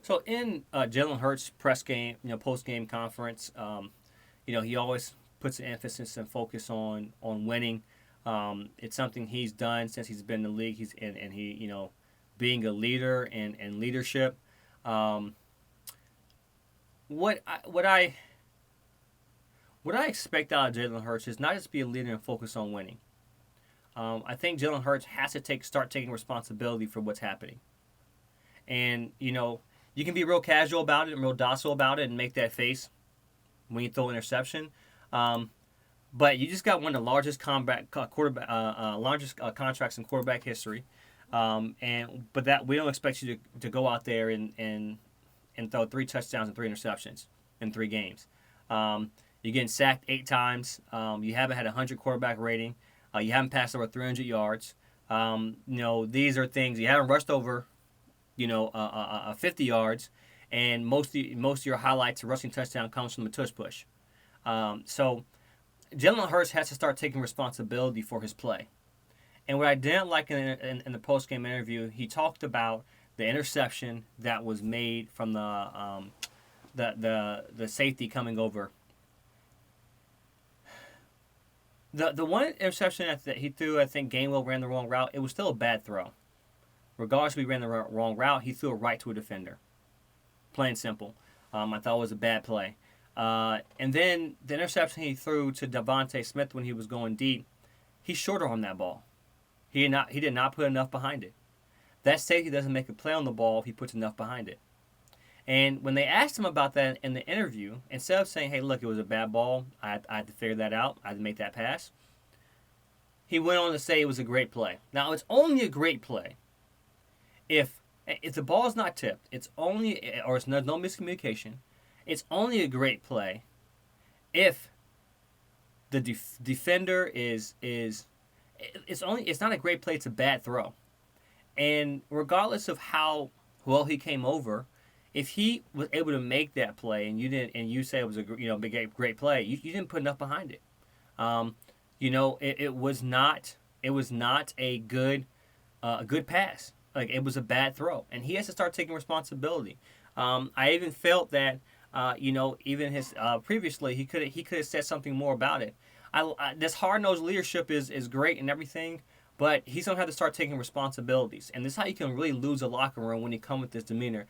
So in Jalen Hurts' press game, post game conference, he always puts an emphasis and focus on winning. It's something he's done since he's been in the league. He's and he being a leader and leadership. Um, what I, what I what I expect out of Jalen Hurts is not just be a leader and focus on winning. I think Jalen Hurts has to start taking responsibility for what's happening. And you can be real casual about it and real docile about it and make that face when you throw an interception. Um, but you just got one of the largest contracts in quarterback history. But that we don't expect you to go out there and throw 3 touchdowns and 3 interceptions in 3 games. You're getting sacked 8 times. You haven't had a 100 quarterback rating. You haven't passed over 300 yards. These are things you haven't rushed over 50 yards, and most of your highlights of rushing touchdown comes from the tush push. So Jalen Hurts has to start taking responsibility for his play. And what I didn't like in the post game interview, he talked about the interception that was made from the safety coming over. The one interception that he threw, I think Gainwell ran the wrong route. It was still a bad throw. Regardless if he ran the wrong route, he threw it right to a defender. Plain and simple. I thought it was a bad play. And then the interception he threw to Devontae Smith when he was going deep, he's shorter on that ball. He did not put enough behind it. That safety doesn't make a play on the ball if he puts enough behind it. And when they asked him about that in the interview, instead of saying, hey, look, it was a bad ball, I had to figure that out, I had to make that pass, he went on to say it was a great play. Now, it's only a great play if the ball is not tipped, it's no miscommunication, it's only a great play if the defender it's not a great play, it's a bad throw. And regardless of how well he came over, if he was able to make that play and you say it was a great play, you didn't put enough behind it. It was not a good pass. Like, it was a bad throw, and he has to start taking responsibility. I even felt that even his previously he could have said something more about it. This hard nosed leadership is great and everything, but he's gonna have to start taking responsibilities, and this is how you can really lose a locker room when you come with this demeanor.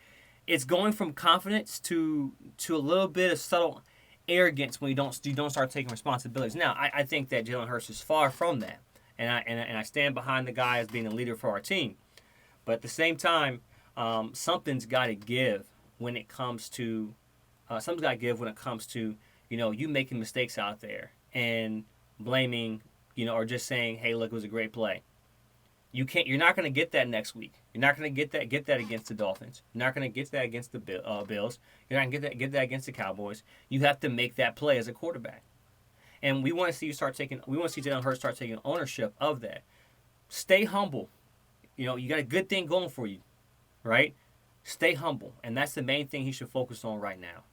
It's going from confidence to a little bit of subtle arrogance when you don't start taking responsibilities. Now, I think that Jalen Hurts is far from that, and I stand behind the guy as being a leader for our team. But at the same time, something's got to give when it comes to you making mistakes out there and blaming or just saying, hey, look, it was a great play. You're not going to get that next week. You're not going to get that against the Dolphins. You're not going to get that against the Bills. You're not going to get that against the Cowboys. You have to make that play as a quarterback. And we want to see Jalen Hurts start taking ownership of that. Stay humble. You got a good thing going for you, right? Stay humble, and that's the main thing he should focus on right now.